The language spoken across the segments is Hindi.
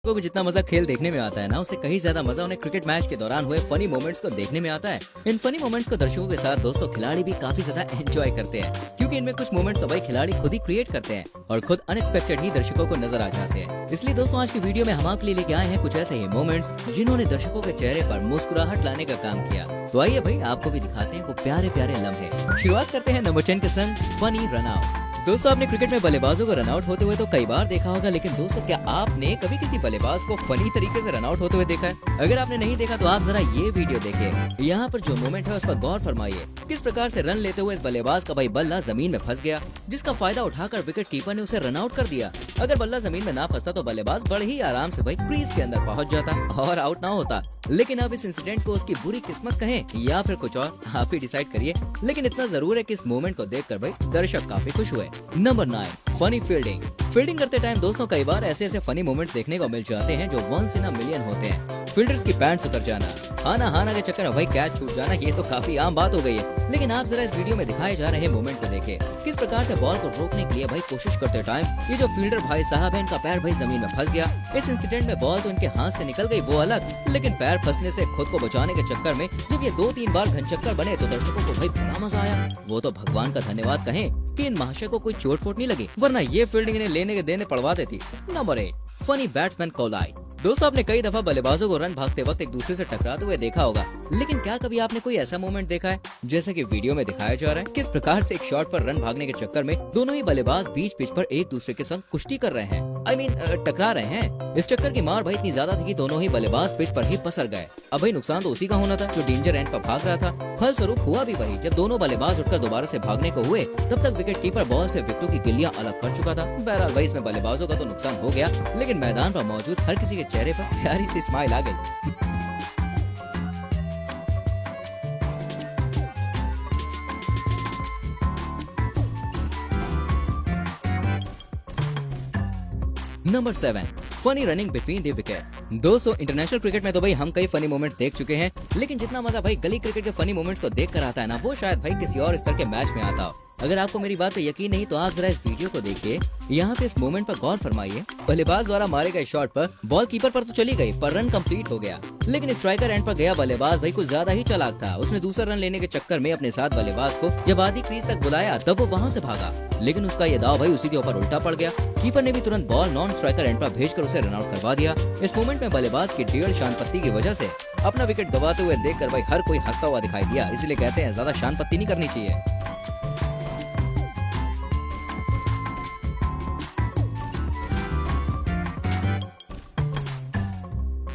को जितना मजा खेल देखने में आता है ना, उससे कहीं ज्यादा मजा उन्हें क्रिकेट मैच के दौरान हुए फनी मोमेंट्स को देखने में आता है। इन फनी मोमेंट्स को दर्शकों के साथ दोस्तों खिलाड़ी भी काफी ज्यादा एंजॉय करते हैं, क्योंकि इनमें कुछ मोमेंट्स तो भाई खिलाड़ी खुद ही क्रिएट करते हैं और खुद अनएक्सपेक्टेड ही दर्शकों को नजर आ जाते हैं। इसलिए दोस्तों आज की वीडियो में हम आपके लिए लेके आए हैं कुछ ऐसे ही मोमेंट्स जिन्होंने दर्शकों के चेहरे पर मुस्कुराहट लाने का काम किया। तो आइए भाई आपको भी दिखाते हैं वो प्यारे प्यारे लम्हे। शुरुआत करते हैं नंबर 10 के संग फनी रन आउट। दोस्तों आपने क्रिकेट में बल्लेबाजों को रन आउट होते हुए तो कई बार देखा होगा, लेकिन दोस्तों क्या आपने कभी किसी बल्लेबाज को फनी तरीके से रन आउट होते हुए देखा है? अगर आपने नहीं देखा तो आप जरा ये वीडियो देखिए। यहाँ पर जो मोमेंट है उस पर गौर फरमाइए। किस प्रकार से रन लेते हुए इस बल्लेबाज का भाई बल्ला जमीन में फंस गया, जिसका फायदा उठाकर विकेट कीपर ने उसे रन आउट कर दिया। अगर बल्ला जमीन में ना फंसता तो बल्लेबाज बड़े ही आराम से भाई क्रीज के अंदर पहुँच जाता और आउट ना होता। लेकिन अब इस इंसिडेंट को उसकी बुरी किस्मत कहें या फिर कुछ और, आप ही डिसाइड करिए। लेकिन इतना जरूर है कि इस मोमेंट को देखकर भाई दर्शक काफी खुश हुए। Number 9 funny fielding. फील्डिंग करते टाइम दोस्तों कई बार ऐसे ऐसे फनी मोमेंट्स देखने को मिल जाते हैं जो वंस इन अ मिलियन होते हैं। फील्डर्स की पैंट्स उतर जाना, हाना के चक्कर में भाई कैच छूट जाना, ये तो काफी आम बात हो गई है। लेकिन आप जरा इस वीडियो में दिखाए जा रहे मोमेंट को देखें। किस प्रकार से बॉल को रोकने के लिए भाई कोशिश करते टाइम ये जो फील्डर भाई साहब है, इनका पैर भाई जमीन में फंस गया। इस इंसिडेंट में बॉल तो इनके हाथ से निकल गई वो अलग, लेकिन पैर फंसने से खुद को बचाने के चक्कर में जब ये 2-3 बार घन चक्कर बने तो दर्शकों को भाई बड़ा मजा आया। वो तो भगवान का धन्यवाद कहें कि इन महाशय को कोई चोट फोट नहीं लगी, वरना ये फील्डिंग इन्हें लेने के देने पड़वा देती। Number 8 funny batsman collide. दोस्तों आपने कई दफा बल्लेबाजों को रन भागते वक्त एक दूसरे से टकराते हुए देखा होगा, लेकिन क्या कभी आपने कोई ऐसा मोमेंट देखा है जैसे कि वीडियो में दिखाया जा रहा है? किस प्रकार से एक शॉट पर रन भागने के चक्कर में दोनों ही बल्लेबाज बीच पिच पर एक दूसरे के संग कुश्ती कर रहे हैं, टकरा रहे हैं। इस चक्कर की मार भाई इतनी ज्यादा थी कि दोनों ही बल्लेबाज पिच पर ही पसर गए। अब भाई नुकसान तो उसी का होना था जो डेंजर एंड पर भाग रहा था। फलस्वरूप हुआ भी वही, जब दोनों बल्लेबाज उठकर दोबारा से भागने को हुए तब तक विकेट कीपर बॉल से विकेटों की गिल्लियां अलग कर चुका था। बहरहाल भाई इसमें बल्लेबाजों का तो नुकसान हो गया, लेकिन मैदान पर मौजूद हर किसी के चेहरे पर प्यारी सी स्माइल आ गई। Number 7 funny running between the wicket. दोस्तों इंटरनेशनल क्रिकेट में तो भाई हम कई फनी मोमेंट्स देख चुके हैं, लेकिन जितना मजा भाई गली क्रिकेट के फनी मोमेंट्स को देख कर आता है ना, वो शायद भाई किसी और स्तर के मैच में आता हो। अगर आपको मेरी बात पे यकीन नहीं तो आप जरा इस वीडियो को देखिए। यहाँ पे इस मोमेंट पर गौर फरमाइए। बल्लेबाज द्वारा मारे गए शॉट पर बॉल कीपर पर तो चली गई, पर रन कंप्लीट हो गया। लेकिन स्ट्राइकर एंड पर गया बल्लेबाज भाई कुछ ज्यादा ही चालाक था। उसने दूसरा रन लेने के चक्कर में अपने साथ बल्लेबाज को जब आधी क्रीज तक बुलाया तब वो वहाँ से भागा, लेकिन उसका ये दाव भाई उसी के ऊपर उल्टा पड़ गया। कीपर ने भी तुरंत बॉल नॉन स्ट्राइकर एंड पर भेजकर उसे रन आउट करवा दिया। इस मोमेंट में बल्लेबाज की डेढ़ शान पत्ती की वजह से अपना विकेट गवाते हुए देखकर भाई हर कोई हंसता हुआ दिखाई दिया। इसलिए कहते हैं ज्यादा शान पत्ती नहीं करनी चाहिए।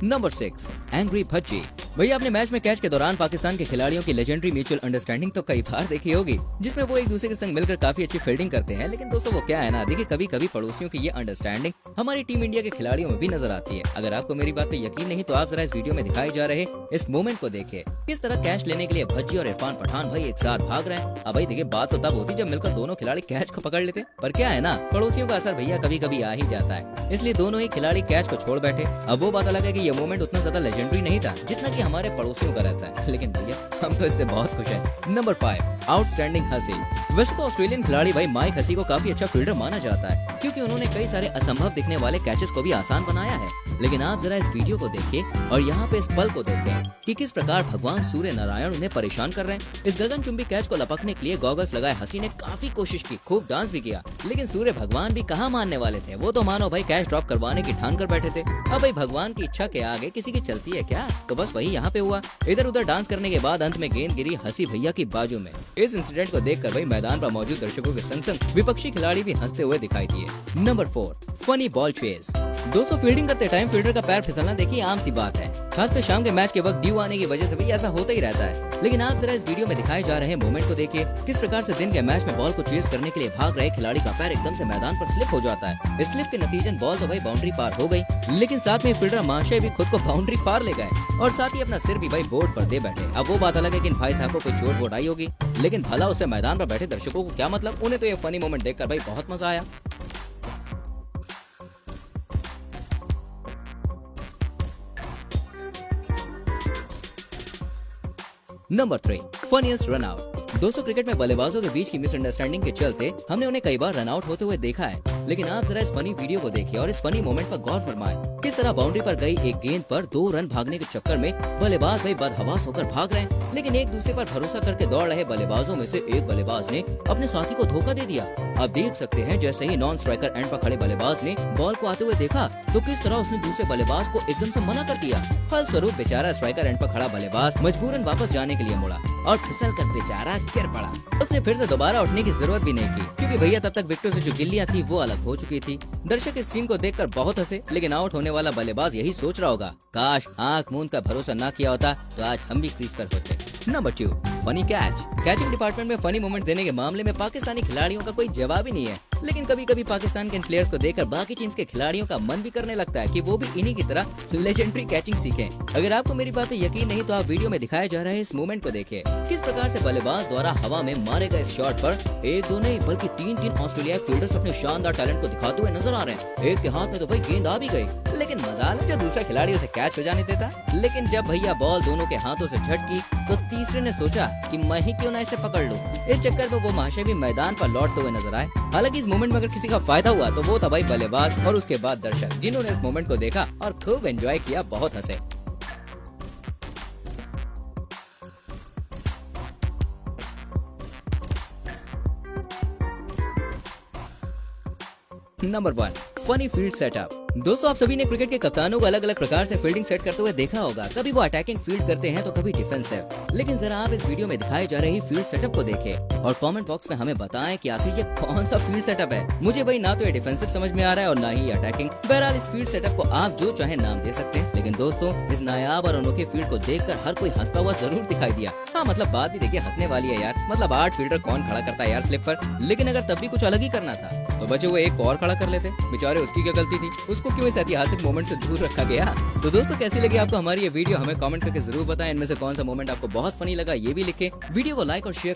Number 6 angry Bhajji. भैया आपने मैच में कैच के दौरान पाकिस्तान के खिलाड़ियों की लेजेंडरी म्यूचुअल अंडरस्टैंडिंग तो कई बार देखी होगी, जिसमें वो एक दूसरे के संग मिलकर काफी अच्छी फील्डिंग करते हैं। लेकिन दोस्तों वो क्या है ना, देखिए कभी कभी पड़ोसियों की ये अंडरस्टैंडिंग हमारी टीम इंडिया के खिलाड़ियों में भी नजर आती है। अगर आपको मेरी बात पे यकीन नहीं तो आप जरा इस वीडियो में दिखाए जा रहे इस मोमेंट को देखिए। किस तरह कैच लेने के लिए भज्जी और इरफान पठान भाई एक साथ भाग रहे हैं। अब भाई देखिए बात तो तब होती जब मिलकर दोनों खिलाड़ी कैच को पकड़ लेते, पर क्या है ना, पड़ोसियों का असर भैया कभी कभी आ ही जाता है, इसलिए दोनों ही खिलाड़ी कैच को छोड़ बैठे। अब वो बात अलग है कि ये मोमेंट उतना ज्यादा लेजेंडरी नहीं था जितना कि हमारे पड़ोसियों का रहता है, लेकिन भैया हम तो इससे बहुत खुश हैं। नंबर 5 आउटस्टैंडिंग हसी। वैसे तो ऑस्ट्रेलियन खिलाड़ी भाई माइक हसी को काफी अच्छा फील्डर माना जाता है, क्योंकि उन्होंने कई सारे असंभव दिखने वाले कैचेस को भी आसान बनाया है। लेकिन आप जरा इस वीडियो को देखिए और यहाँ पे इस पल को देखें कि किस प्रकार भगवान सूर्य नारायण उन्हें परेशान कर रहे हैं। इस गगनचुंबी कैच को लपकने के लिए गॉगल्स लगाए हसी ने काफी कोशिश की, खूब डांस भी किया, लेकिन सूर्य भगवान भी कहाँ मानने वाले थे। वो तो मानो भाई कैच ड्रॉप करवाने की ठान कर बैठे थे। अब भाई भगवान की इच्छा के आगे किसी की चलती है क्या? तो बस वही यहाँ पे हुआ। इधर उधर डांस करने के बाद अंत में गेंद गिरी हसी भैया की बाजू में। इस इंसिडेंट को देखकर भाई मैदान पर मौजूद दर्शकों के संग संग विपक्षी खिलाड़ी भी हंसते हुए दिखाई दिए। Number 4 funny ball chase. दोस्तों फील्डिंग करते टाइम फील्डर का पैर फिसलना देखिए आम सी बात है, खासकर शाम के मैच के वक्त ड्यू आने की वजह से भी ऐसा होता ही रहता है। लेकिन आप जरा इस वीडियो में दिखाए जा रहे मोमेंट को देखिए। किस प्रकार से दिन के मैच में बॉल को चेस करने के लिए भाग रहे खिलाड़ी का पैर एकदम से मैदान पर स्लिप हो जाता है। इस स्लिप के नतीजन बॉल तो भाई बाउंड्री पार हो गई, लेकिन साथ में फील्डर महाशय भी खुद को बाउंड्री पार ले गए और साथ ही अपना सिर भी भाई बोर्ड पर दे बैठे। अब वो बात अलग है कि इन भाई साहब को कोई चोट वोट आई होगी, लेकिन भला उससे मैदान पर बैठे दर्शकों को क्या मतलब? उन्हें तो ये फनी मोमेंट देखकर भाई बहुत मजा आया। Number 3 funniest run out. दोस्तों क्रिकेट में बल्लेबाजों के बीच की मिसअंडरस्टैंडिंग के चलते हमने उन्हें कई बार रन आउट होते हुए देखा है। लेकिन आप जरा इस फनी वीडियो को देखिए और इस फनी मोमेंट पर गौर फरमाएं। किस तरह बाउंड्री पर गई एक गेंद पर 2 रन भागने के चक्कर में बल्लेबाज भाई बदहवास होकर भाग रहे हैं, लेकिन एक दूसरे पर भरोसा करके दौड़ रहे बल्लेबाजों में से एक बल्लेबाज ने अपने साथी को धोखा दे दिया। आप देख सकते हैं जैसे ही नॉन स्ट्राइकर एंड पर खड़े बल्लेबाज ने बॉल को आते हुए देखा तो किस तरह उसने दूसरे बल्लेबाज को एकदम से मना कर दिया। फलस्वरूप बेचारा स्ट्राइकर एंड पर खड़ा बल्लेबाज मजबूरन वापस जाने के लिए मुड़ा और फिसल कर बेचारा गिर पड़ा। उसने फिर से दोबारा उठने की जरूरत भी नहीं की, क्योंकि भैया तब तक विकेटों से जो गिल्लियां थी वो अलग हो चुकी थी। दर्शक इस सीन को देखकर बहुत हंसे, लेकिन आउट होने वाला बल्लेबाज यही सोच रहा होगा, काश आंख मूंद कर भरोसा न किया होता तो आज हम भी क्रीज पर होते। Number 2, funny catch. Catching department में फनी मोमेंट देने के मामले में पाकिस्तानी खिलाड़ियों का कोई जवाब ही नहीं है, लेकिन कभी कभी पाकिस्तान के इन प्लेयर्स को देखकर बाकी टीम्स के खिलाड़ियों का मन भी करने लगता है कि वो भी इन्हीं की तरह लेजेंडरी कैचिंग सीखें। अगर आपको मेरी बात पे यकीन नहीं तो आप वीडियो में दिखाए जा रहे इस मोमेंट को देखिए। किस प्रकार से बल्लेबाज द्वारा हवा में मारे गए इस शॉट पर 1-2 नहीं बल्कि 3-3 ऑस्ट्रेलियाई फील्डर्स अपने शानदार टैलेंट को दिखाते हुए नजर आ रहे हैं। एक के हाथ में तो भाई गेंद आ भी गई, लेकिन मजाल जो दूसरा खिलाड़ी उसे कैच हो जाने देता। लेकिन जब भैया बॉल दोनों के हाथों से झटकी तो तीसरे ने सोचा कि मैं ही क्यों ना इसे पकड़ लूं। इस चक्कर में वो महाशय भी मैदान पर लौटते हुए नजर आए। हालांकि इस मोमेंट में अगर किसी का फायदा हुआ तो वो था भाई बल्लेबाज और उसके बाद दर्शक, जिन्होंने इस मोमेंट को देखा और खूब एंजॉय किया, बहुत हंसे। Number 1, funny field setup. दोस्तों आप सभी ने क्रिकेट के कप्तानों को अलग अलग प्रकार से फील्डिंग सेट करते हुए देखा होगा। कभी वो अटैकिंग फील्ड करते हैं तो कभी डिफेंसिव। लेकिन जरा आप इस वीडियो में दिखाई जा रही फील्ड सेटअप को देखें और कमेंट बॉक्स में हमें बताएं कि आखिर ये कौन सा फील्ड सेटअप है। मुझे भाई ना तो ये डिफेंसिव समझ में आ रहा है और ना ही अटैकिंग। बहरहाल इस फील्ड सेटअप को आप जो चाहे नाम दे सकते हैं, लेकिन दोस्तों इस नायाब और अनोखे फील्ड को देखकर हर कोई हंसता हुआ जरूर दिखाई दिया। हाँ मतलब बात भी देखिए हंसने वाली है यार। मतलब 8 फील्डर कौन खड़ा करता है यार स्लिप पर। लेकिन अगर तब भी कुछ अलग ही करना था तो बचे वो एक और खड़ा कर लेते। बेचारे उसकी क्या गलती थी, उसको क्यों इस ऐतिहासिक मोमेंट से दूर रखा गया। तो दोस्तों कैसी लगी आपको हमारी ये वीडियो, हमें कमेंट करके जरूर बताएं। इनमें से कौन सा मोमेंट आपको बहुत फनी लगा ये भी लिखें। वीडियो को लाइक और शेयर